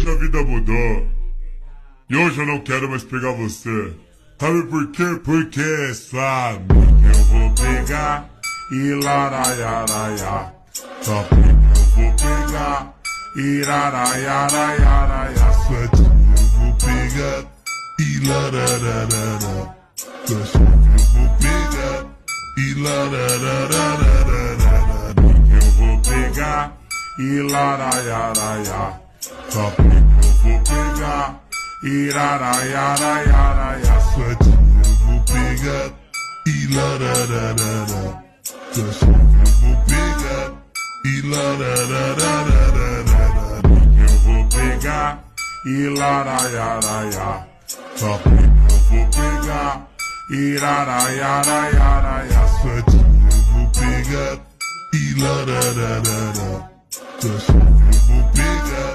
hoje a vida mudou. E hoje eu não quero mais pegar você. Sabe por quê? Porque sua amiga eu vou pegar e laraiaraiá. Só porque eu vou pegar e laraiaraiaraiá. Sua tia eu vou pegar e larararará. Sua chave eu vou pegar e lararararararará. Eu vou pegar e laraiaraiá. Só porque eu vou pegar e laraiaraiaraiá. Sua tia eu vou pegar e larararará. Sua chave eu vou pegar e lararararararará. Eu vou pegar e laraiaraiá. Só porque eu vou pegar e laraiaraiaraiá. Sua tia eu vou pegar e larararará. Sua chave eu vou pegar